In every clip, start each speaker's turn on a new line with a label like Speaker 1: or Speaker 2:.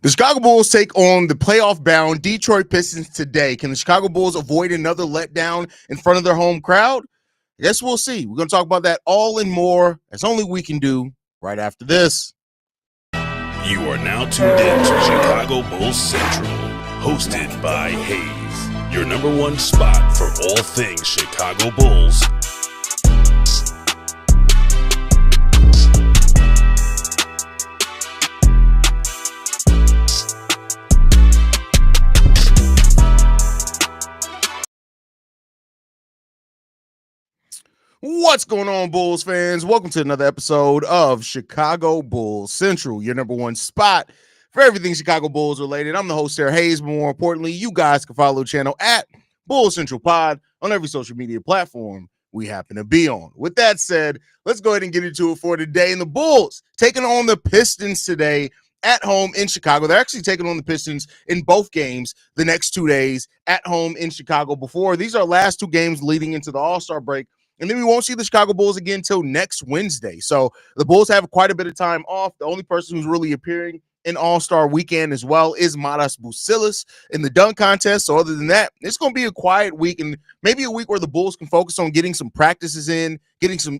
Speaker 1: The Chicago Bulls take on the playoff-bound Detroit Pistons today. Can the Chicago Bulls avoid another letdown in front of their home crowd? I guess we'll see. We're going to talk about that all and more, as only we can do, right after this.
Speaker 2: You are now tuned in to Chicago Bulls Central, hosted by Haize, your number one spot for all things Chicago Bulls.
Speaker 1: What's going on, Bulls fans? Welcome to another episode of Chicago Bulls Central, your number one spot for everything Chicago Bulls related. I'm the host, Haize, but more importantly, you guys can follow the channel at Bulls Central Pod on every social media platform we happen to be on. With that said, let's go ahead and get into it for today. And the Bulls taking on the Pistons today at home in Chicago. They're actually taking on the Pistons in both games the next 2 days at home in Chicago. These are last two games leading into the All-Star break. And then we won't see the Chicago Bulls again until next Wednesday. So the Bulls have quite a bit of time off. The only person who's really appearing in All-Star weekend as well is Haize in the dunk contest. So other than that, it's going to be a quiet week and maybe a week where the Bulls can focus on getting some practices in, getting some,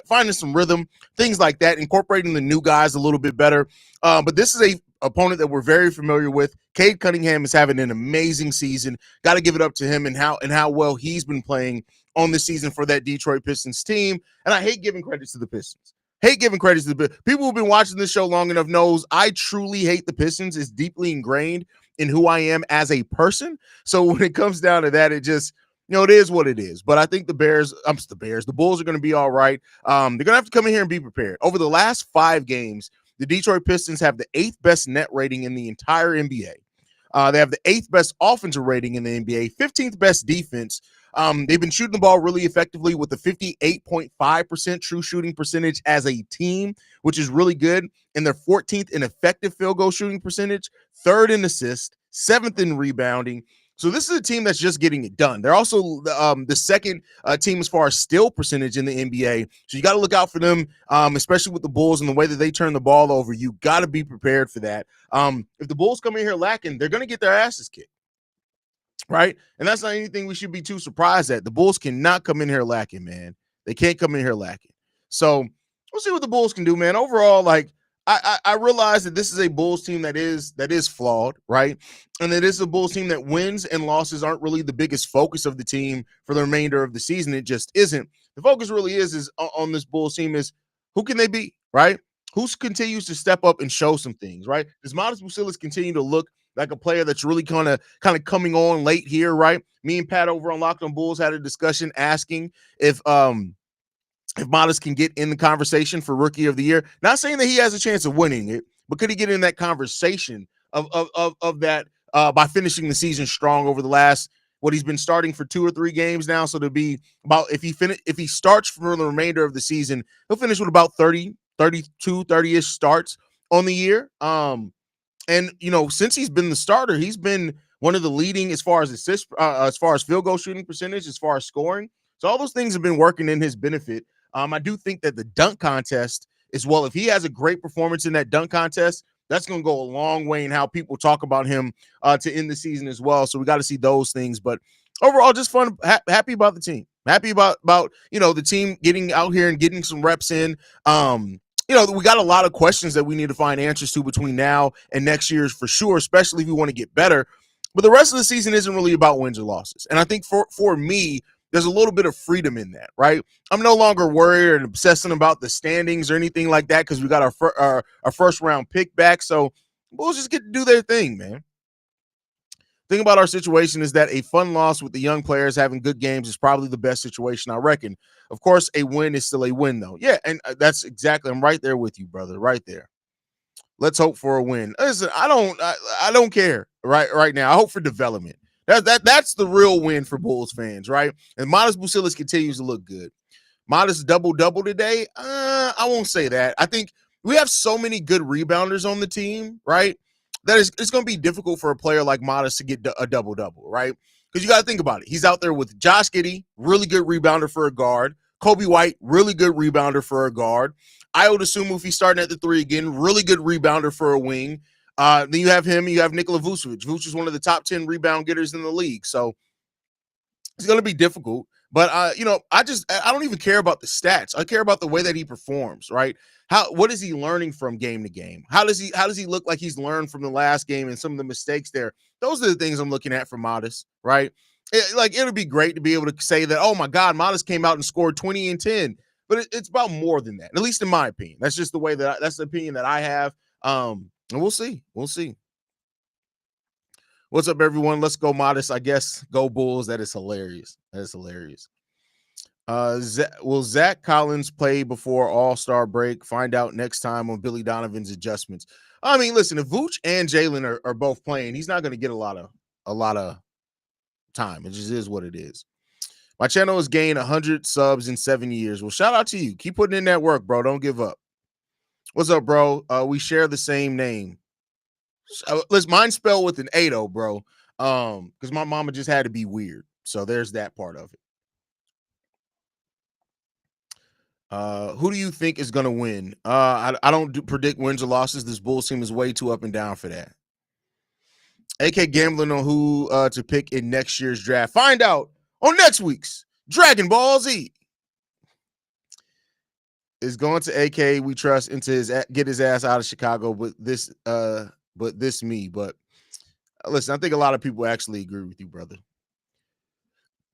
Speaker 1: finding some rhythm, things like that, incorporating the new guys a little bit better. But this is a opponent that we're very familiar with. Cade Cunningham is having an amazing season. Got to give it up to him and how well he's been playing on this season for that Detroit Pistons team. And I hate giving credit to the Pistons. People who've been watching this show long enough knows I truly hate the Pistons. It's deeply ingrained in who I am as a person. So when it comes down to that, it just, it is what it is. But I think the Bulls are going to be all right. They're going to have to come in here and be prepared. Over the last 5 games, the Detroit Pistons have the 8th best net rating in the entire NBA. They have the 8th best offensive rating in the NBA, 15th best defense. They've been shooting the ball really effectively with a 58.5% true shooting percentage as a team, which is really good. And they're 14th in effective field goal shooting percentage, 3rd in assists, 7th in rebounding. So this is a team that's just getting it done. They're also the second team as far as steal percentage in the NBA. So you got to look out for them, especially with the Bulls and the way that they turn the ball over. You got to be prepared for that. If the Bulls come in here lacking, they're going to get their asses kicked. Right? And that's not anything we should be too surprised at. The Bulls cannot come in here lacking, man. They can't come in here lacking. So we'll see what the Bulls can do, man. Overall, I realize that this is a Bulls team that is flawed, right? And it is a Bulls team that wins and losses aren't really the biggest focus of the team for the remainder of the season. It just isn't. The focus really is on this Bulls team is who can they be, right? Who continues to step up and show some things, right? Does Haize continue to look like a player that's really kind of coming on late here, right? Me and Pat over on Locked on Bulls had a discussion asking if Haize can get in the conversation for Rookie of the Year. Not saying that he has a chance of winning it, but could he get in that conversation of that by finishing the season strong over the last, he's been starting for 2 or 3 games now. So to be about, if he starts for the remainder of the season, he'll finish with about 30-ish starts on the year. And since he's been the starter, he's been one of the leading as far as assists, as far as field goal shooting percentage, as far as scoring. So all those things have been working in his benefit. I do think that the dunk contest as well, if he has a great performance in that dunk contest, that's going to go a long way in how people talk about him to end the season as well. So we got to see those things. But overall, just fun, happy about the team. Happy about the team getting out here and getting some reps in. We got a lot of questions that we need to find answers to between now and next year for sure, especially if we want to get better. But the rest of the season isn't really about wins or losses. And I think for me, there's a little bit of freedom in that, right? I'm no longer worried and obsessing about the standings or anything like that because we got our first round pick back. So we'll just get to do their thing, man. Thing about our situation is that a fun loss with the young players having good games is probably the best situation, I reckon. Of course, a win is still a win, though. Yeah, and that's exactly. I'm right there with you, brother. Right there. Let's hope for a win. Listen, I don't care right now. I hope for development. That's the real win for Bulls fans, right? And Haize continues to look good. Haize double today. I won't say that. I think we have so many good rebounders on the team, right? That it's going to be difficult for a player like Haize to get a double-double, right? Because you got to think about it. He's out there with Josh Giddey, really good rebounder for a guard. Kobe White, really good rebounder for a guard. Ayo Dosunmu, if he's starting at the 3 again, really good rebounder for a wing. Then you have him. You have Nikola Vucevic. Vucevic is one of the top 10 rebound getters in the league. So it's going to be difficult. But I don't even care about the stats. I care about the way that he performs. Right? What is he learning from game to game? How does he look like he's learned from the last game and some of the mistakes there? Those are the things I'm looking at for Modest. Right? It would be great to be able to say that, oh my God, Modest came out and scored 20 and 10. But it's about more than that, at least in my opinion. That's just the way that's the opinion that I have. And we'll see. We'll see. What's up, everyone? Let's go, Modest. I guess go Bulls. That is hilarious. That is hilarious. Will Zach Collins play before All-Star break? Find out next time on Billy Donovan's adjustments. I mean, listen, if Vooch and Jalen are both playing, he's not going to get a lot of time. It just is what it is. My channel has gained 100 subs in 7 years. Well, shout out to you. Keep putting in that work, bro. Don't give up. What's up, bro? We share the same name. Listen, mine's spelled with an A though, bro. Because my mama just had to be weird. So there's that part of it. Who do you think is gonna win? I don't predict wins or losses. This Bulls team is way too up and down for that. AK gambling on who to pick in next year's draft. Find out on next week's Dragon Ball Z. Is going to AK. We trust into get his ass out of Chicago. But this me. But listen, I think a lot of people actually agree with you, brother.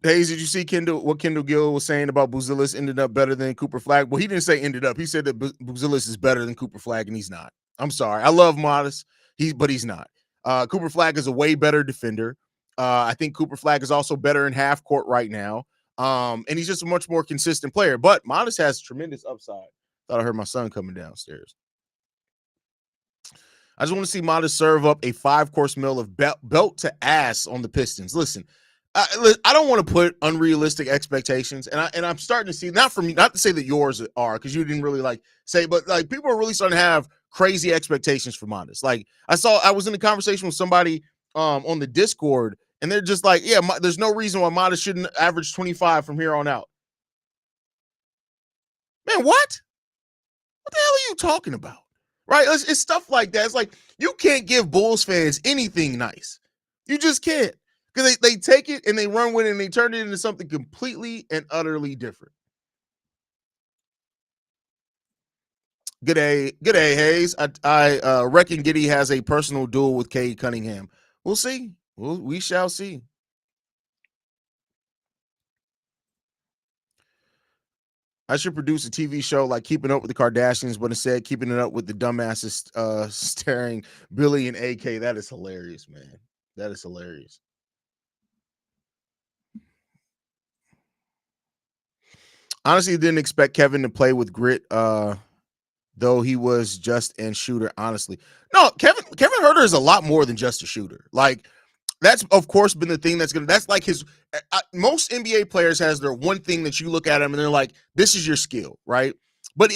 Speaker 1: Haize, did you see what Kendall Gill was saying about Buzelis ended up better than Cooper Flag? Well, he didn't say ended up. He said that Buzelis is better than Cooper Flag, and he's not. I'm sorry. I love Modest, but he's not. Cooper Flag is a way better defender. I think Cooper Flag is also better in half court right now. And he's just a much more consistent player. But Modest has tremendous upside. Thought I heard my son coming downstairs. I just want to see Modest serve up a 5-course meal of belt to ass on the Pistons. Listen, I don't want to put unrealistic expectations, and I'm starting to see, not to say that yours are, because you didn't really say, but people are really starting to have crazy expectations for Modest. I was in a conversation with somebody on the Discord, and they're just like, yeah, there's no reason why Modest shouldn't average 25 from here on out. Man, what? What the hell are you talking about? Right? It's stuff like that. It's like you can't give Bulls fans anything nice. You just can't. Because they take it and they run with it and they turn it into something completely and utterly different. Good day, Haize. I reckon Giddey has a personal duel with Cade Cunningham. We'll see. We shall see. I should produce a TV show like Keeping Up with the Kardashians, but instead keeping it up with the dumbasses staring Billy and AK. That is hilarious, man. That is hilarious. Honestly, didn't expect Kevin to play with grit, though he was just a shooter, honestly. No, Kevin Huerter is a lot more than just a shooter. That's of course been the thing that's like his most NBA players has their one thing that you look at him and they're like, this is your skill, right? But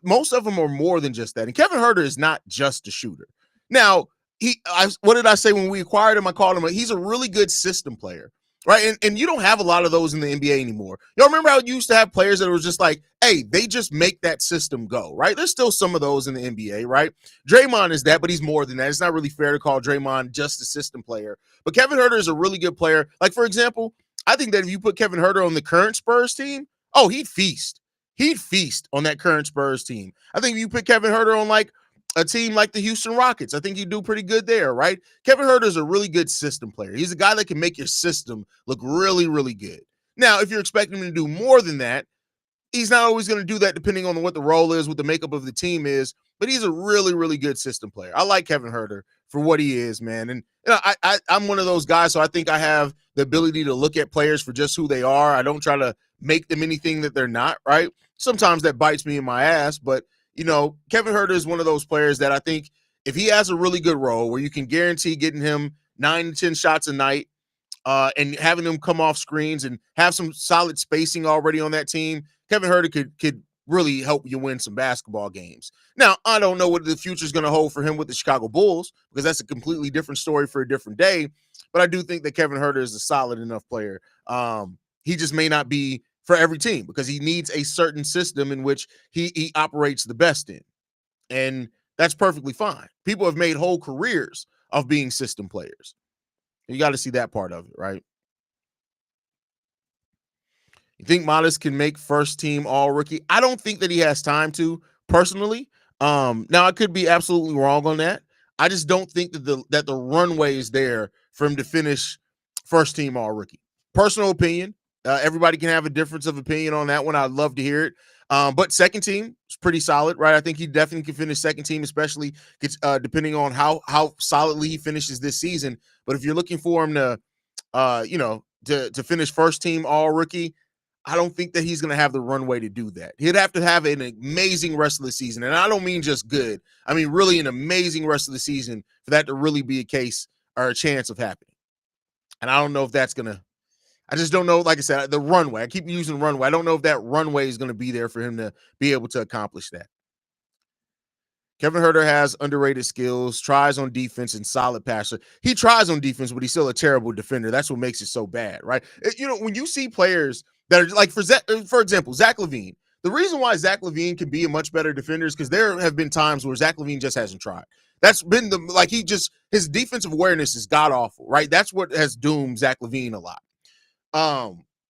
Speaker 1: most of them are more than just that. And Kevin Huerter is not just a shooter. Now, what did I say when we acquired him? I called him he's a really good system player, right? And you don't have a lot of those in the NBA anymore. Y'all remember how you used to have players that were just like, hey, they just make that system go, right? There's still some of those in the NBA, right? Draymond is that, but he's more than that. It's not really fair to call Draymond just a system player. But Kevin Huerter is a really good player. Like, for example, I think that if you put Kevin Huerter on the current Spurs team, oh, he'd feast. He'd feast on that current Spurs team. I think if you put Kevin Huerter on a team like the Houston Rockets, I think you do pretty good there, right? Kevin Huerter is a really good system player. He's a guy that can make your system look really, really good. Now, if you're expecting him to do more than that, he's not always going to do that depending on what the role is, what the makeup of the team is, but he's a really, really good system player. I like Kevin Huerter for what he is, man. And I'm one of those guys, so I think I have the ability to look at players for just who they are. I don't try to make them anything that they're not, right? Sometimes that bites me in my ass, but Kevin Huerter is one of those players that I think if he has a really good role where you can guarantee getting him 9 to 10 shots a night and having him come off screens and have some solid spacing already on that team, Kevin Huerter could really help you win some basketball games. Now, I don't know what the future is going to hold for him with the Chicago Bulls because that's a completely different story for a different day, but I do think that Kevin Huerter is a solid enough player. He just may not be for every team because he needs a certain system in which he operates the best in. And That's perfectly fine. People have made whole careers of being system players. You got to see that part of it, right? You think Modest can make first team all rookie? I don't think that he has time to, personally. Now I could be absolutely wrong on that. I just don't think that the runway is there for him to finish first team all rookie. Personal opinion. Everybody can have a difference of opinion on that one. I'd love to hear it. But second team is pretty solid, right? I think he definitely can finish second team, especially depending on how solidly he finishes this season. But if you're looking for him to, to finish first team all rookie, I don't think that he's going to have the runway to do that. He'd have to have an amazing rest of the season. And I don't mean just good. I mean really an amazing rest of the season for that to really be a case or a chance of happening. And I don't know if that's going to, I just don't know, like I said, the runway. I keep using runway. I don't know if that runway is going to be there for him to be able to accomplish that. Kevin Huerter has underrated skills, tries on defense, and solid passer. He tries on defense, but he's still a terrible defender. That's what makes it so bad, right? When you see players that are like, for example, Zach LaVine, the reason why Zach LaVine can be a much better defender is because there have been times where Zach LaVine just hasn't tried. That's been his defensive awareness is god awful, right? That's what has doomed Zach LaVine a lot.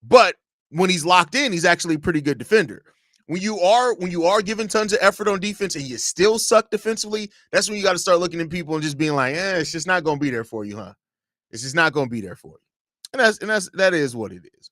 Speaker 1: But when he's locked in, he's actually a pretty good defender. When you are giving tons of effort on defense and you still suck defensively, that's when you got to start looking at people and just being like, it's just not going to be there for you, huh? It's just not going to be there for you. And that is what it is.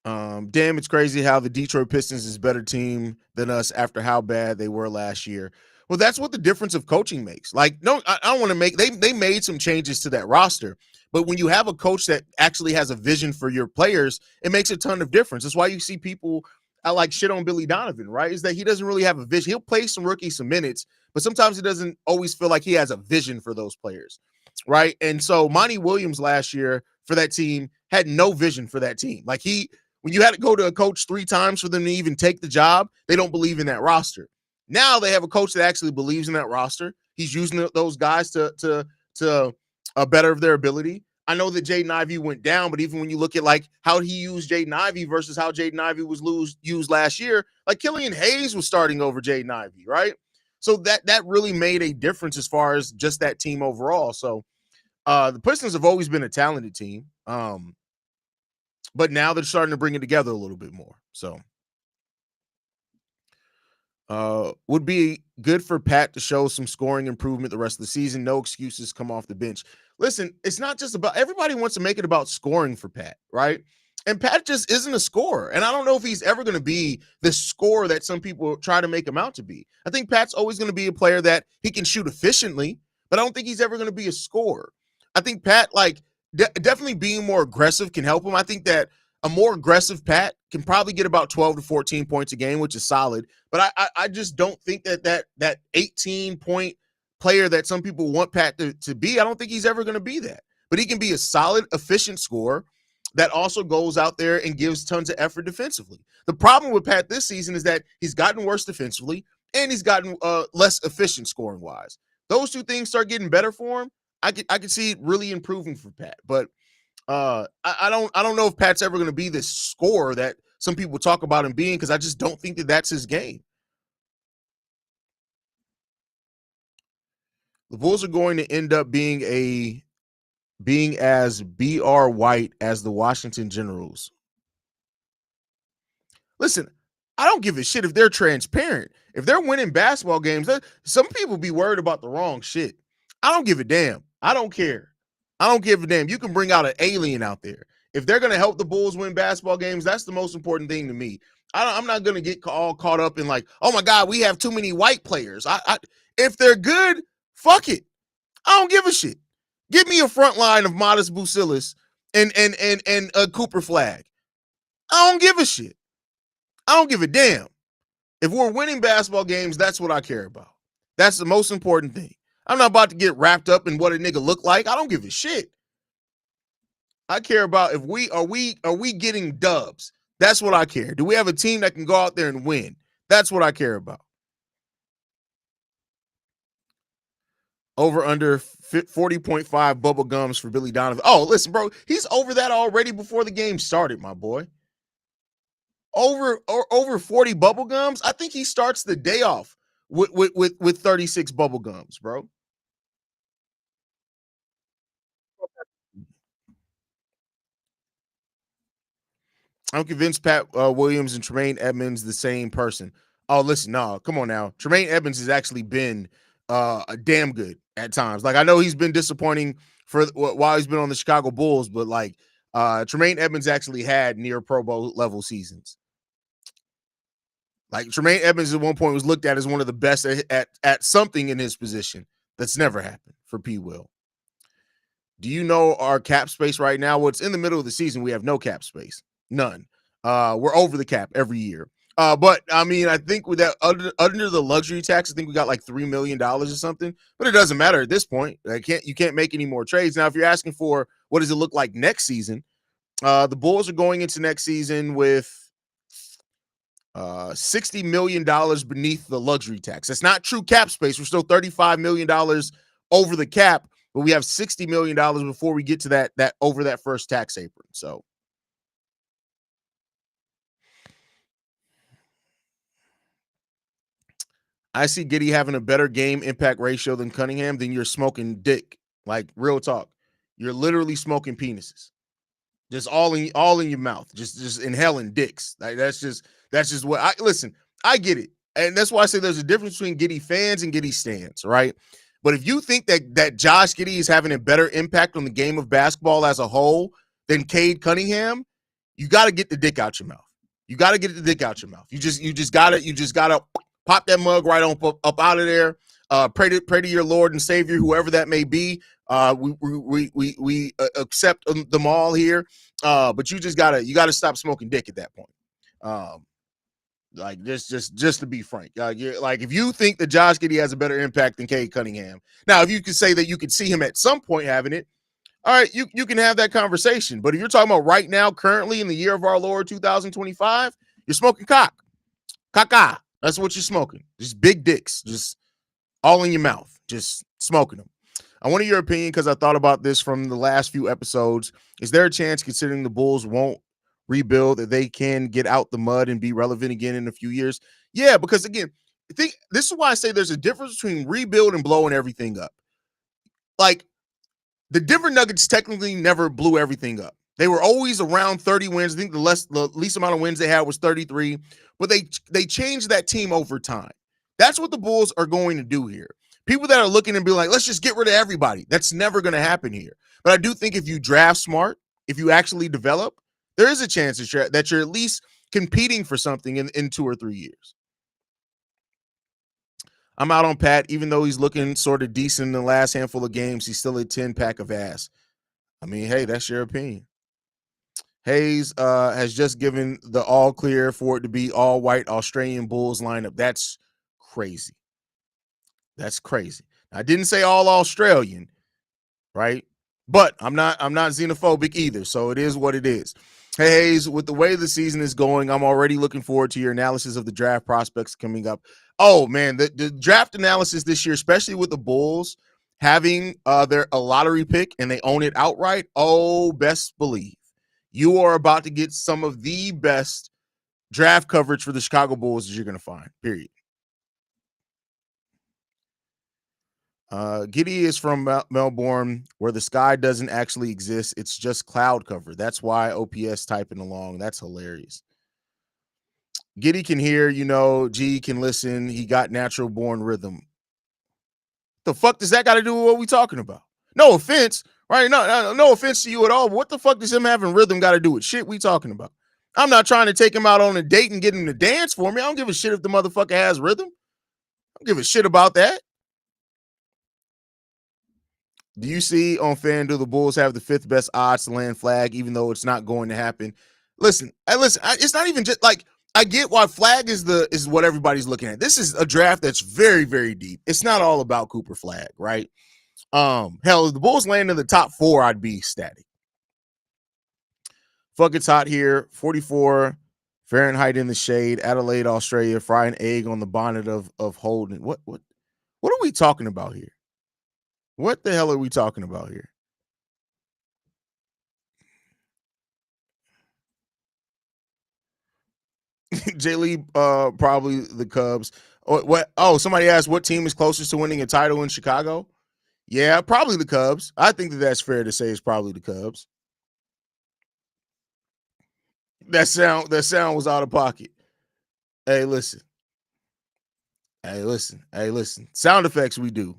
Speaker 1: Damn, it's crazy how the Detroit Pistons is a better team than us after how bad they were last year. Well, that's what the difference of coaching makes. Like, no, I don't want to make they made some changes to that roster, but when you have a coach that actually has a vision for your players, it makes a ton of difference. That's why you see people like shit on Billy Donovan, right? Is that he doesn't really have a vision. He'll play some rookies some minutes, but sometimes it doesn't always feel like he has a vision for those players, right? And so Monty Williams last year for that team had no vision for that team. Like when you had to go to a coach 3 times for them to even take the job, they don't believe in that roster. Now they have a coach that actually believes in that roster. He's using those guys to better their ability. I know that Jaden Ivey went down, but even when you look at like how he used Jaden Ivey versus how Jaden Ivey was used last year, like Killian Haize was starting over Jaden Ivey, right? So that really made a difference as far as just that team overall. So the Pistons have always been a talented team. But now they're starting to bring it together a little bit more. So would be good for Pat to show some scoring improvement the rest of the season. No excuses, come off the bench. Listen, it's not just about, everybody wants to make it about scoring for Pat, right? And Pat just isn't a scorer. And I don't know if he's ever going to be the scorer that some people try to make him out to be. I think Pat's always going to be a player that he can shoot efficiently, but I don't think he's ever going to be a scorer. I think Pat, definitely being more aggressive can help him. I think that a more aggressive Pat can probably get about 12 to 14 points a game, which is solid. But I just don't think that 18-point player that some people want Pat to be, I don't think he's ever going to be that. But he can be a solid, efficient scorer that also goes out there and gives tons of effort defensively. The problem with Pat this season is that he's gotten worse defensively and he's gotten less efficient scoring-wise. Those two things start getting better for him, I could see it really improving for Pat. But I don't know if Pat's ever going to be this scorer that some people talk about him being, because I just don't think that that's his game. The Bulls are going to end up being as BR white as the Washington Generals. Listen, I don't give a shit if they're transparent. If they're winning basketball games, some people be worried about the wrong shit. I don't give a damn. I don't care. I don't give a damn. You can bring out an alien out there. If they're going to help the Bulls win basketball games, that's the most important thing to me. I'm not going to get all caught up in like, oh my God, we have too many white players. If they're good, fuck it. I don't give a shit. Give me a front line of Modest Bucilis and a Cooper Flag. I don't give a shit. I don't give a damn. If we're winning basketball games, that's what I care about. That's the most important thing. I'm not about to get wrapped up in what a nigga look like. I don't give a shit. I care about if we are getting dubs. That's what I care. Do we have a team that can go out there and win? That's what I care about. Over under 40.5 bubble gums for Billy Donovan. Oh, listen, bro, he's over that already before the game started, my boy. over 40 bubble gums. I think he starts the day off with 36 bubble gums, bro. I'm convinced Pat Williams and Tremaine Edmonds the same person. Oh, listen, no, come on now. Tremaine Edmonds has actually been a damn good at times. Like I know he's been disappointing for while he's been on the Chicago Bulls, but like Tremaine Edmonds actually had near Pro Bowl level seasons. Like Tremaine Edmonds at one point was looked at as one of the best at something in his position. That's never happened for P. Will. Do you know our cap space right now? Well, it's in the middle of the season. We have no cap space. None. We're over the cap every year. But I mean, I think with that under the luxury tax, I think we got like $3 million or something. But it doesn't matter at this point. You can't make any more trades. Now, if you're asking for what does it look like next season, the Bulls are going into next season with $60 million beneath the luxury tax. That's not true cap space. We're still $35 million over the cap, but we have $60 million before we get to that over that first tax apron. So I see Giddey having a better game impact ratio than Cunningham. Then you're smoking dick. Like real talk. You're literally smoking penises. Just all in your mouth. Just inhaling dicks. Like that's just what I listen. I get it. And that's why I say there's a difference between Giddey fans and Giddey stands, right? But if you think that Josh Giddey is having a better impact on the game of basketball as a whole than Cade Cunningham, you got to get the dick out your mouth. You got to get the dick out your mouth. You just gotta pop that mug right on up out of there. Pray to your Lord and Savior, whoever that may be. We accept them all here, but you gotta stop smoking dick at that point. Like just to be frank, like if you think that Josh Giddey has a better impact than Cade Cunningham, now if you could say that you could see him at some point having it, all right, you can have that conversation. But if you're talking about right now, currently in the year of our Lord 2025, you're smoking cock, caca. That's what you're smoking. Just big dicks, just all in your mouth, just smoking them. I wanted your opinion because I thought about this from the last few episodes. Is there a chance, considering the Bulls won't rebuild, that they can get out the mud and be relevant again in a few years? Yeah, because again, this is why I say there's a difference between rebuild and blowing everything up. Like the Denver Nuggets technically never blew everything up. They were always around 30 wins. I think the least amount of wins they had was 33, but they changed that team over time. That's what the Bulls are going to do here. People that are looking and be like, let's just get rid of everybody. That's never going to happen here. But I do think if you draft smart, if you actually develop, there is a chance that you're at least competing for something in 2 or 3 years. I'm out on Pat. Even though he's looking sort of decent in the last handful of games, he's still a 10-pack of ass. I mean, hey, that's your opinion. Haize has just given the all clear for it to be all white Australian Bulls lineup. That's crazy. That's crazy. I didn't say all Australian, right? But I'm not xenophobic either. So it is what it is. Hey, Haize, with the way the season is going, I'm already looking forward to your analysis of the draft prospects coming up. Oh man, the draft analysis this year, especially with the Bulls having a lottery pick and they own it outright. Oh, best believe you are about to get some of the best draft coverage for the Chicago Bulls that you're going to find, period. Giddey is from Melbourne, where the sky doesn't actually exist. It's just cloud cover. That's why OPS typing along. That's hilarious. Giddey can hear, G can listen. He got natural born rhythm. The fuck does that got to do with what we talking about? No offense, right? No offense to you at all. But what the fuck does him having rhythm got to do with shit we talking about? I'm not trying to take him out on a date and get him to dance for me. I don't give a shit if the motherfucker has rhythm. I don't give a shit about that. Do you see on FanDuel the Bulls have the 5th best odds to land Flag, even though it's not going to happen? Listen. It's not even just like I get why Flag is what everybody's looking at. This is a draft that's very, very deep. It's not all about Cooper Flag, right? Hell, if the Bulls land in the top 4, I'd be ecstatic. Fuck, it's hot here. 44 Fahrenheit in the shade. Adelaide, Australia. Fry an egg on the bonnet of Holden. What are we talking about here? What the hell are we talking about here? J Lee, probably the Cubs. What? Oh, somebody asked what team is closest to winning a title in Chicago. Yeah, probably the Cubs. I think that's fair to say. It's probably the Cubs. That sound was out of pocket. Hey, listen. Hey, listen. Sound effects we do.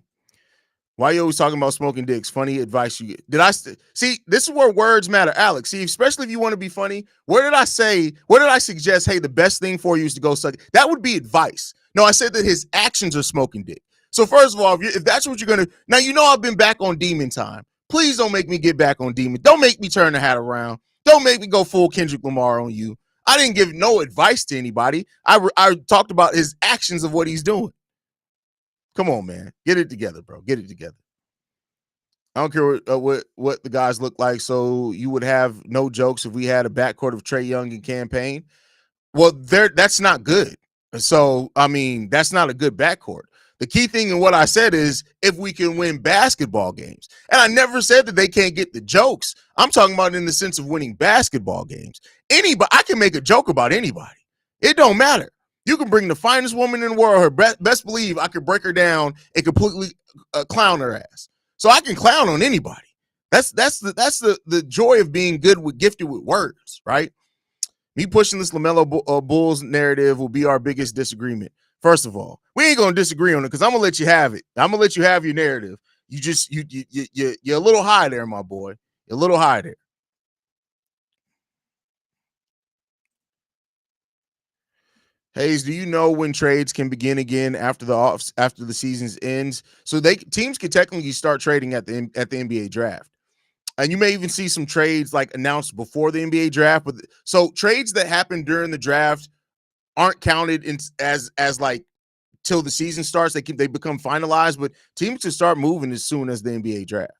Speaker 1: Why you always talking about smoking dicks? Funny advice you get. Did I see? This is where words matter, Alex. See, especially if you want to be funny. Where did I say? Where did I suggest? Hey, the best thing for you is to go suck. That would be advice. No, I said that his actions are smoking dick. So first of all, if that's what you're gonna, now you know I've been back on demon time. Please don't make me get back on demon. Don't make me turn the hat around. Don't make me go full Kendrick Lamar on you. I didn't give no advice to anybody. I talked about his actions of what he's doing. Come on, man. Get it together, bro. Get it together. I don't care what the guys look like. So you would have no jokes if we had a backcourt of Trae Young and campaign. Well, that's not good. So, I mean, that's not a good backcourt. The key thing in what I said is if we can win basketball games. And I never said that they can't get the jokes. I'm talking about in the sense of winning basketball games. Anybody, I can make a joke about anybody. It don't matter. You can bring the finest woman in the world, her best believe I could break her down and completely clown her ass. So I can clown on anybody. That's the joy of being gifted with words, right? Me pushing this LaMelo Bulls narrative will be our biggest disagreement. First of all, we ain't gonna disagree on it because I'm gonna let you have it. I'm gonna let you have your narrative. You're a little high there, my boy. You're a little high there. Haize, do you know when trades can begin again after the season's ends? So teams can technically start trading at the NBA draft. And you may even see some trades like announced before the NBA draft. But so trades that happen during the draft aren't counted as like till the season starts. They become finalized, but teams can start moving as soon as the NBA draft.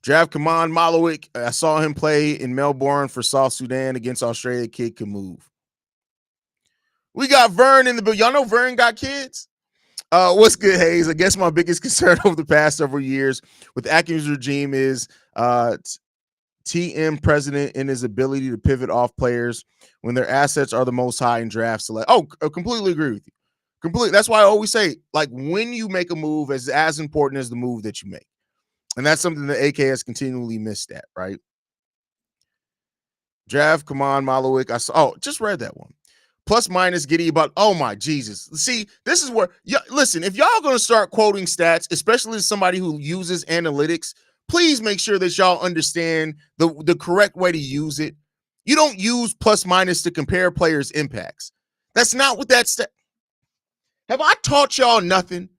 Speaker 1: Draft Kaman Malowik. I saw him play in Melbourne for South Sudan against Australia. Kid can move. We got Vern in the building. Y'all know Vern got kids? What's good, Haize? I guess my biggest concern over the past several years with Atkins' regime is TM president and his ability to pivot off players when their assets are the most high in draft select. Oh, I completely agree with you. Completely. That's why I always say, like, when you make a move is as important as the move that you make. And that's something that AK has continually missed at, right? Draft, Kaman Malowik. Just read that one. Plus minus Giddy about, oh my Jesus. See, this is where, listen, if y'all going to start quoting stats, especially as somebody who uses analytics, please make sure that y'all understand the correct way to use it. You don't use plus minus to compare players' impacts. That's not what that's. Have I taught y'all nothing?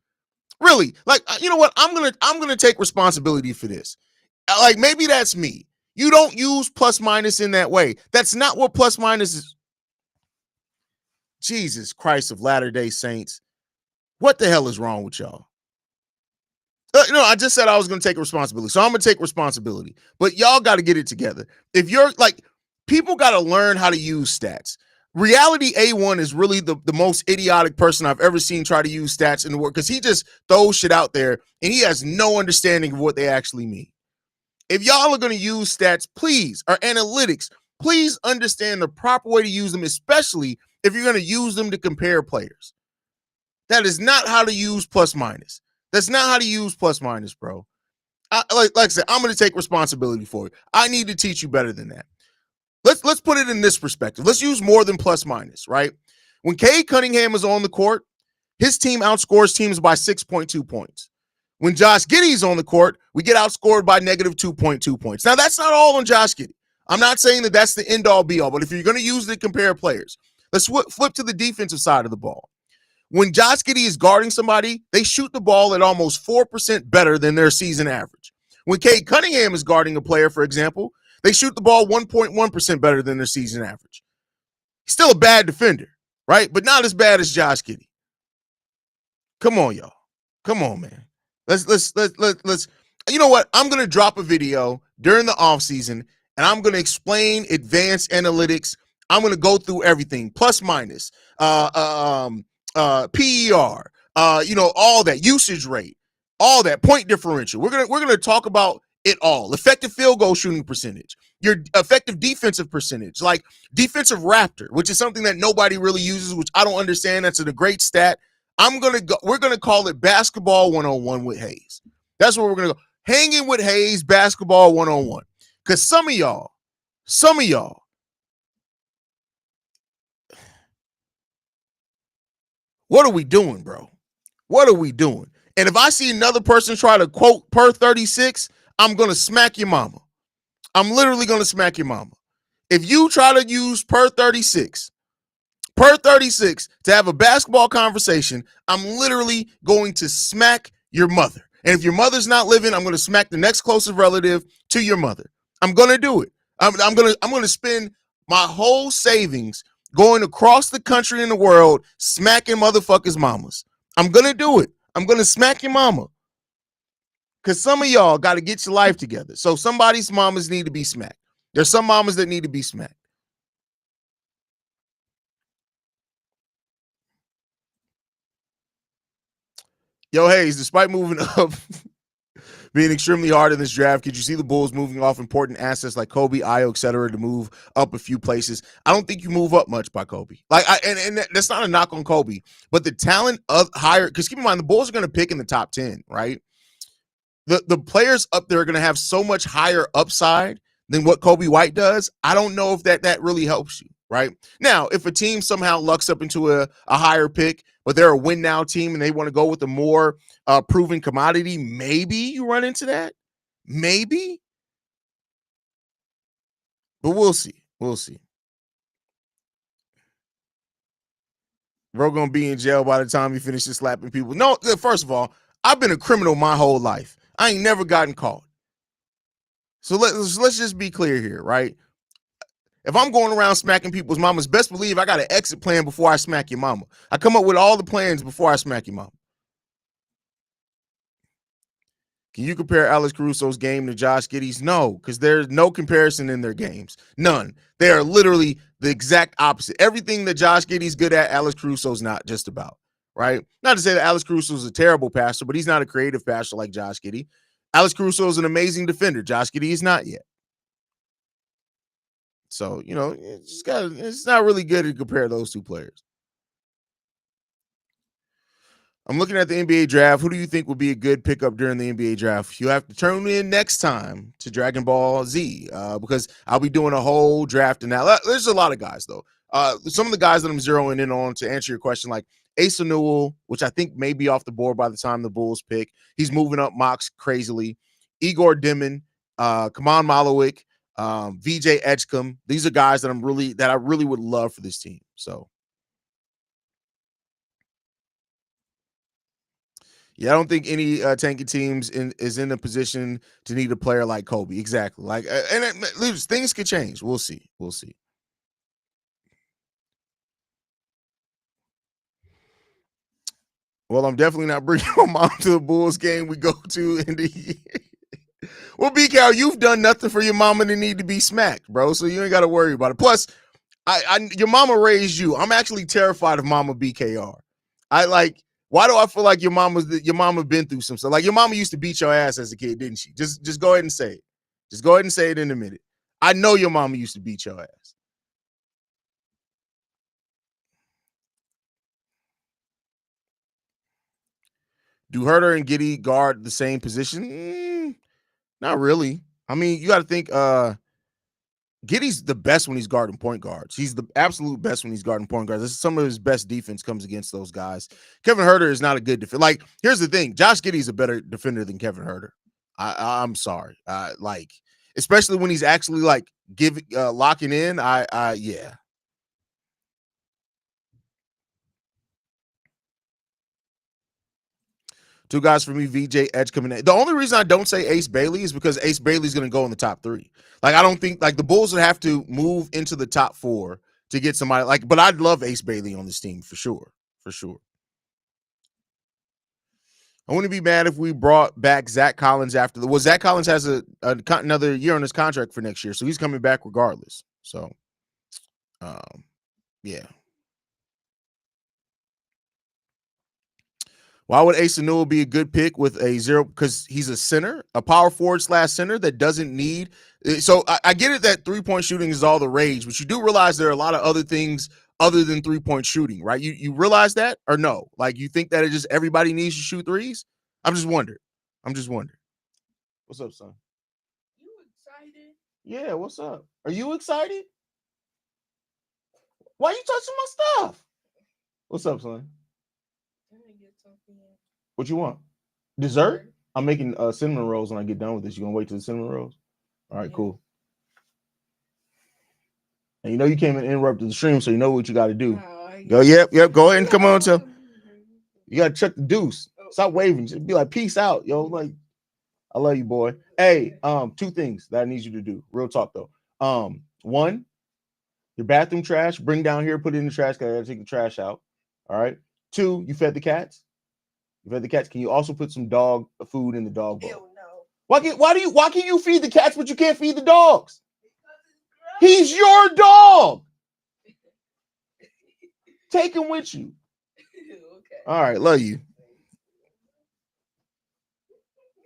Speaker 1: Really? Like, you know what? I'm gonna take responsibility for this. Like, maybe that's me. You don't use plus minus in that way. That's not what plus minus is. Jesus Christ of Latter-day Saints. What the hell is wrong with y'all? I just said I was going to take responsibility. So I'm going to take responsibility. But y'all got to get it together. If you're like, people got to learn how to use stats. Reality A1 is really the most idiotic person I've ever seen try to use stats in the world because he just throws shit out there and he has no understanding of what they actually mean. If y'all are going to use stats, please, or analytics, please understand the proper way to use them, especially if you're going to use them to compare players. That is not how to use plus minus. That's not how to use plus minus, bro. Like I said, I'm going to take responsibility for it. I need to teach you better than that. Let's put it in this perspective. Let's use more than plus minus, right? When Cade Cunningham is on the court, his team outscores teams by 6.2 points. When Josh Giddey's on the court, we get outscored by negative 2.2 points. Now, that's not all on Josh Giddey. I'm not saying that that's the end-all be-all, but if you're going to use it to compare players, let's flip to the defensive side of the ball. When Josh Giddey is guarding somebody, they shoot the ball at almost 4% better than their season average. When Cade Cunningham is guarding a player, for example, they shoot the ball 1.1% better than their season average. He's still a bad defender, right? But not as bad as Josh Giddey. Come on, y'all. Come on, man. Let's. You know what? I'm gonna drop a video during the offseason, and I'm gonna explain advanced analytics. I'm gonna go through everything, plus minus, PER, all that usage rate, all that point differential. We're gonna talk about it all. Effective field goal shooting percentage, your effective defensive percentage, like defensive raptor, which is something that nobody really uses, which I don't understand. That's a great stat. We're gonna call it basketball 101 with Haize. That's what we're gonna go. Hanging with Haize, basketball 101. Because some of y'all, what are we doing, bro? What are we doing? And if I see another person try to quote per 36, I'm gonna smack your mama. I'm literally gonna smack your mama. If you try to use per 36 to have a basketball conversation, I'm literally going to smack your mother. And if your mother's not living, I'm going to smack the next closest relative to your mother. I'm going to do it. I'm going to spend my whole savings going across the country and the world smacking motherfuckers' mamas. I'm going to do it. I'm going to smack your mama. Because some of y'all got to get your life together. So somebody's mamas need to be smacked. There's some mamas that need to be smacked. Yo, Haize, despite moving up, being extremely hard in this draft, could you see the Bulls moving off important assets like Kobe, Ayo, etc. to move up a few places? I don't think you move up much by Kobe. And that's not a knock on Kobe, but the talent of higher, because keep in mind, the Bulls are going to pick in the top 10, right? The players up there are going to have so much higher upside than what Kobe White does. I don't know if that really helps you, right? Now, if a team somehow lucks up into a higher pick, but they're a win now team and they want to go with a more proven commodity, maybe you run into that. Maybe. But we'll see. We'll see. Bro gonna be in jail by the time he finishes slapping people. No, first of all, I've been a criminal my whole life. I ain't never gotten caught. So let's just be clear here, right? If I'm going around smacking people's mamas, best believe I got an exit plan before I smack your mama. I come up with all the plans before I smack your mama. Can you compare Alex Caruso's game to Josh Giddey's? No, because there's no comparison in their games. None. They are literally the exact opposite. Everything that Josh Giddey's good at, Alex Caruso's not just about, right? Not to say that Alex Caruso's a terrible passer, but he's not a creative passer like Josh Giddey. Alex Caruso is an amazing defender. Josh Giddey is not yet. So, it's not really good to compare those two players. I'm looking at the NBA draft. Who do you think would be a good pickup during the NBA draft? You have to tune in next time to Dragon Ball Z because I'll be doing a whole draft. And now there's a lot of guys, though. Some of the guys that I'm zeroing in on to answer your question, like Asa Newell, which I think may be off the board by the time the Bulls pick. He's moving up mocks crazily. Igor Dimon, Kaman Malowik, VJ Edgecombe. These are guys that I really would love for this team. So. Yeah, I don't think any tanking teams is in a position to need a player like Kobe. Exactly. Things could change. We'll see. We'll see. Well, I'm definitely not bringing my mom to the Bulls game we go to in the year. Well, BKR, you've done nothing for your mama to need to be smacked, bro. So you ain't got to worry about it. Plus, your mama raised you. I'm actually terrified of Mama BKR. Why do I feel like your mama been through some stuff? Like your mama used to beat your ass as a kid, didn't she? Just go ahead and say it. Just go ahead and say it in a minute. I know your mama used to beat your ass. Do Herter and Giddey guard the same position? Not really. I mean, you got to think Giddey's the best when he's guarding point guards. He's the absolute best when he's guarding point guards. Some of his best defense comes against those guys. Kevin Herter is not a good defender. Like, here's the thing. Josh Giddey's a better defender than Kevin Herter. I'm sorry. Especially when he's actually locking in. Yeah. Two guys for me, VJ Edge coming in. The only reason I don't say Ace Bailey is because Ace Bailey's going to go in the top 3. Like, I don't think the Bulls would have to move into the top 4 to get somebody but I'd love Ace Bailey on this team for sure. For sure. I wouldn't be mad if we brought back Zach Collins after Zach Collins has another year on his contract for next year, so he's coming back regardless. So, yeah. Why would Asa Newell be a good pick with a zero? Because he's a center, a power forward / center that doesn't need. So I get it that 3-point shooting is all the rage, but you do realize there are a lot of other things other than 3-point shooting, right? You realize that or no? Like you think that it just everybody needs to shoot threes? I'm just wondering. What's up, son? You excited? Yeah, what's up? Are you excited? Why you touching my stuff? What's up, son? What you want? Dessert? I'm making cinnamon rolls when I get done with this. You gonna wait till the cinnamon rolls? All right, cool. And you know you came and interrupted the stream, so you know what you got to do. Go, yep. Go ahead and come on, tell. You gotta check the deuce. Stop waving. Just be like, peace out, yo. Like, I love you, boy. Hey, 2 things that I need you to do. Real talk though. 1, your bathroom trash. Bring down here, put it in the trash. Cause I gotta take the trash out. All right. 2, you fed the cats. Can you also put some dog food in the dog bowl? Ew, no. Why can you feed the cats but you can't feed the dogs? He's your dog. Take him with you. Okay. All right, love you.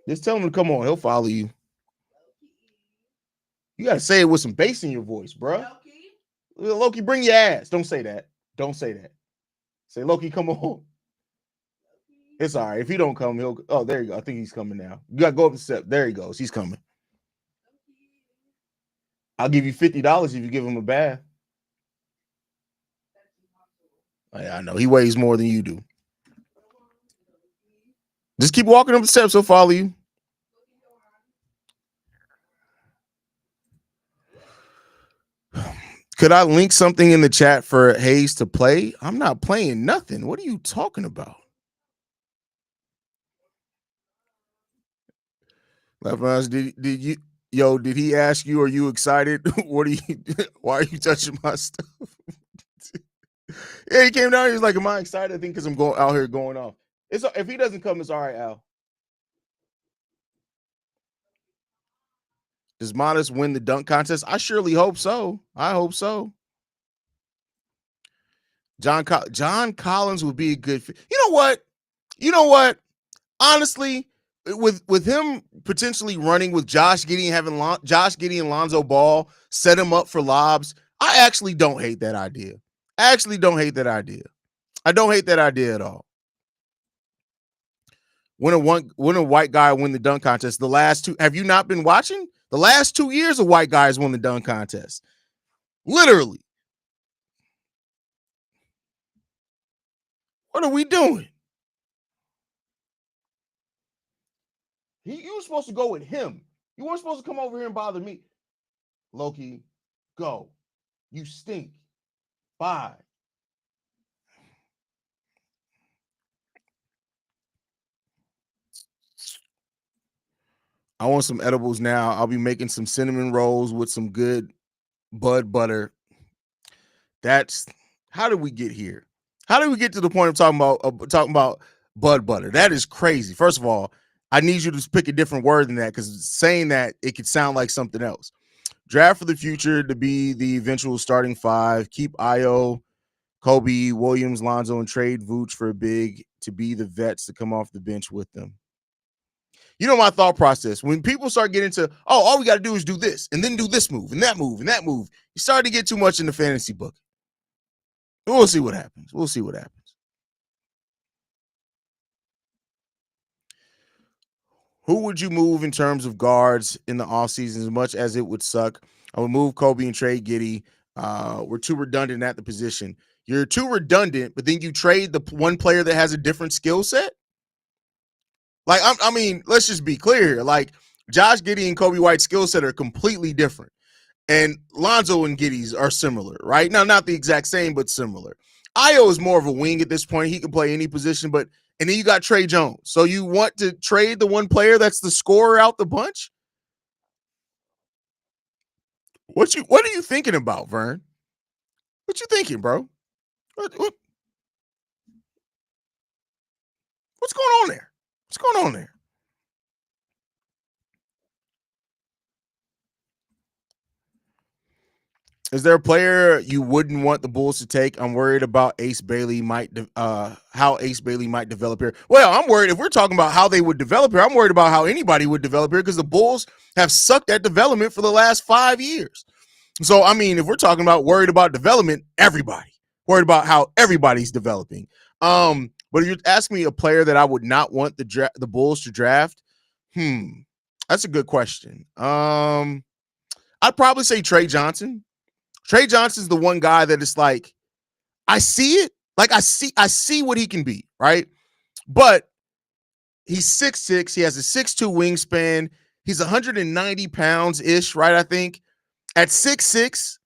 Speaker 1: Just tell him to come on. He'll follow you. You gotta say it with some bass in your voice, bro. Loki, bring your ass. Don't say that. Say, Loki, come on. It's all right. If he don't come, he'll. Oh, there you go. I think he's coming now. You gotta go up the step. There he goes. He's coming. I'll give you $50 if you give him a bath. Yeah, I know. He weighs more than you do. Just keep walking up the steps. He'll follow you. Could I link something in the chat for Haize to play? I'm not playing nothing. What are you talking about? Left Mouse, did he ask you, are you excited? Why are you touching my stuff? Yeah, he came down. He was like, am I excited? I think because I'm going out here going off. If he doesn't come, it's all right, Al. Does Modest win the dunk contest? I surely hope so. I hope so. John Collins would be a good fit. You know what? Honestly, with him potentially running with Josh Giddey and having Josh Giddey and Lonzo Ball set him up for lobs, I actually don't hate that idea. I don't hate that idea at all. When a white guy win the dunk contest, the last 2, have you not been watching? The last 2 years of white guys won the dunk contest. Literally. What are we doing? You were supposed to go with him. You weren't supposed to come over here and bother me. Loki, go. You stink. Bye. I want some edibles now. I'll be making some cinnamon rolls with some good bud butter. That's how did we get here? How did we get to the point of talking about bud butter? That is crazy. First of all, I need you to pick a different word than that because saying that it could sound like something else. Draft for the future to be the eventual starting 5. Keep Io, Kobe, Williams, Lonzo, and trade Vooch for a big to be the vets to come off the bench with them. You know my thought process. When people start getting to, all we got to do is do this and then do this move and that move and that move, you start to get too much in the fantasy book. We'll see what happens. Who would you move in terms of guards in the offseason as much as it would suck? I would move Kobe and trade Giddey. We're too redundant at the position. You're too redundant, but then you trade the one player that has a different skill set? Like, I mean, let's just be clear here. Like, Josh Giddey and Kobe White's skill set are completely different. And Lonzo and Giddey's are similar, right? Now, not the exact same, but similar. Io is more of a wing at this point. He can play any position, and then you got Trey Jones. So you want to trade the one player that's the scorer out the bunch? What are you thinking about, Vern? What you thinking, bro? What's going on there? What's going on there? Is there a player you wouldn't want the Bulls to take? I'm worried about how Ace Bailey might develop here. Well, I'm worried if we're talking about how they would develop here. I'm worried about how anybody would develop here because the Bulls have sucked at development for the last 5 years. So, I mean, if we're talking about worried about development, everybody worried about how everybody's developing. But if you're asking me a player that I would not want the Bulls to draft, that's a good question. I'd probably say Trey Johnson. Trey Johnson's the one guy that is like, I see it. Like I see what he can be, right? But he's 6'6". He has a 6'2" wingspan. He's 190 pounds ish, right? I think at 6'6",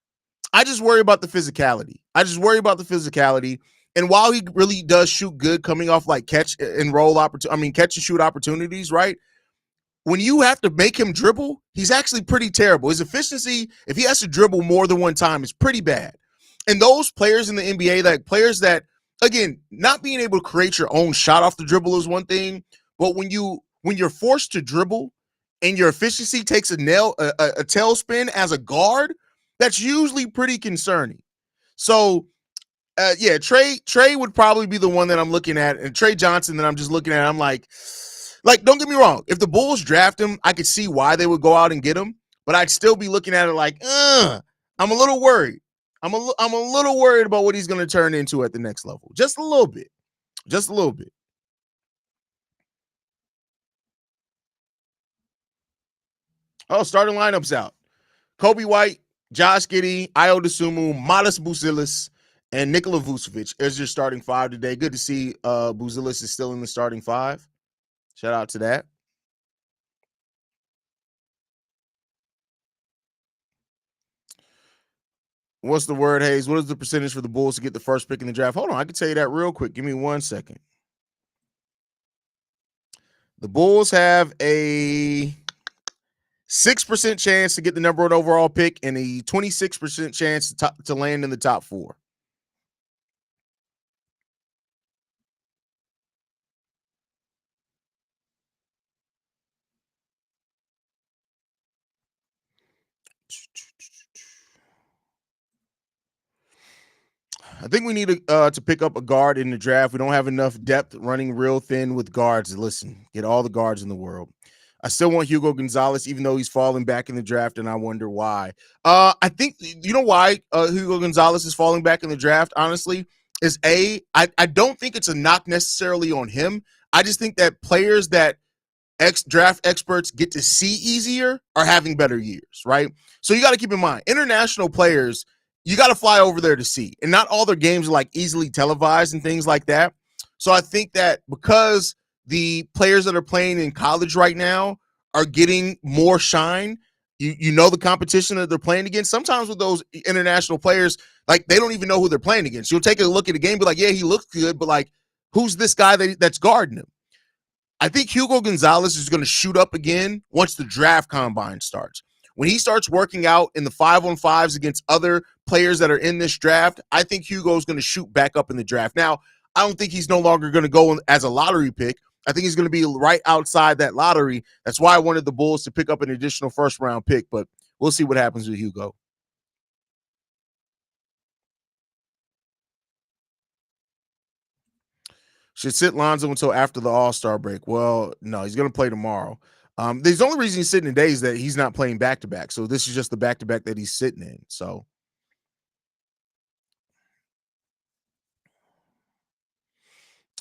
Speaker 1: I just worry about the physicality. And while he really does shoot good coming off like catch and shoot opportunities, right? When you have to make him dribble, he's actually pretty terrible. His efficiency, if he has to dribble more than one time, is pretty bad. And those players in the NBA, like players that, again, not being able to create your own shot off the dribble is one thing, but when you're forced to dribble and your efficiency takes a tailspin as a guard, that's usually pretty concerning. So, Trey would probably be the one that I'm looking at, and Trey Johnson that I'm just looking at. I'm like, don't get me wrong. If the Bulls draft him, I could see why they would go out and get him, but I'd still be looking at it like, I'm a little worried. I'm a little worried about what he's going to turn into at the next level. Just a little bit. Oh, starting lineups out. Kobe White, Josh Giddey, Ayo Dosunmu, Matas Buzelis, and Nikola Vucevic is your starting five today. Good to see Buzelis is still in the starting five. Shout out to that. What's the word, Haize? What is the percentage for the Bulls to get the first pick in the draft? Hold on, I can tell you that real quick. Give me 1 second. The Bulls have a 6% chance to get the number one overall pick and a 26% chance to land in the top four. I think we need to pick up a guard in the draft. We don't have enough depth running real thin with guards. Listen, get all the guards in the world. I still want Hugo Gonzalez, even though he's falling back in the draft, and I wonder why. I think, you know why Hugo Gonzalez is falling back in the draft, honestly, is I don't think it's a knock necessarily on him. I just think that players that draft experts get to see easier are having better years, right? So you got to keep in mind, international players, you got to fly over there to see. And not all their games are like easily televised and things like that. So I think that because the players that are playing in college right now are getting more shine, you know the competition that they're playing against. Sometimes with those international players, like they don't even know who they're playing against. You'll take a look at the game, be like, yeah, he looks good, but like, who's this guy that's guarding him? I think Hugo Gonzalez is going to shoot up again once the draft combine starts. When he starts working out in the 5-on-5s against other players that are in this draft, I think Hugo is going to shoot back up in the draft. Now, I don't think he's no longer going to go as a lottery pick. I think he's going to be right outside that lottery. That's why I wanted the Bulls to pick up an additional first-round pick, but we'll see what happens with Hugo. Should sit Lonzo until after the All-Star break. Well, no, he's going to play tomorrow. The only reason he's sitting today is that he's not playing back-to-back. So this is just the back-to-back that he's sitting in. So,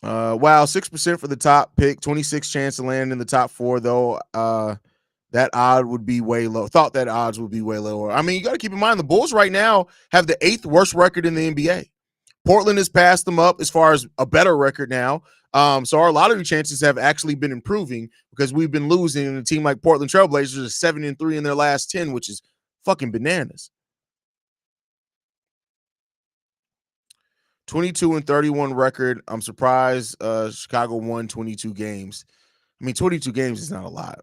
Speaker 1: wow, 6% for the top pick, 26 chance to land in the top four, though. That odd would be way low. Thought that odds would be way lower. I mean, you got to keep in mind the Bulls right now have the 8th worst record in the NBA. Portland has passed them up as far as a better record now. So our lottery chances have actually been improving because we've been losing, and a team like Portland Trailblazers is 7-3 in their last 10, which is fucking bananas. 22-31 record. I'm surprised Chicago won 22 games. I mean, 22 games is not a lot.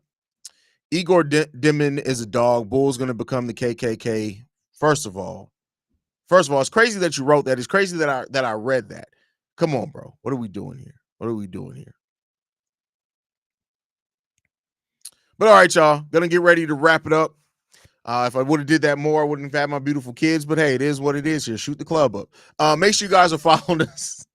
Speaker 1: Igor Dimon is a dog. Bulls going to become the KKK. First of all, it's crazy that you wrote that. It's crazy that I read that. Come on, bro. What are we doing here? But all right, y'all. Gonna get ready to wrap it up. If I would have did that more, I wouldn't have had my beautiful kids. But hey, it is what it is here. Shoot the club up. Make sure you guys are following us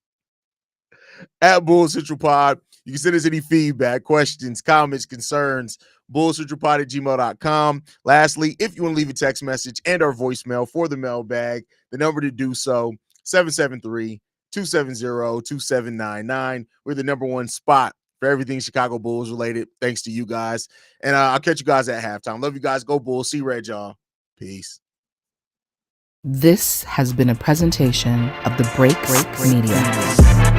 Speaker 1: at Bull Central Pod. You can send us any feedback, questions, comments, concerns, bullcentralpod@gmail.com. Lastly, if you want to leave a text message and our voicemail for the mailbag, the number to do so, 773-270-2799. We're the number one spot for everything Chicago Bulls related, thanks to you guys. And I'll catch you guys at halftime. Love you guys. Go Bulls. See Red, y'all. Peace.
Speaker 3: This has been a presentation of the Break Media.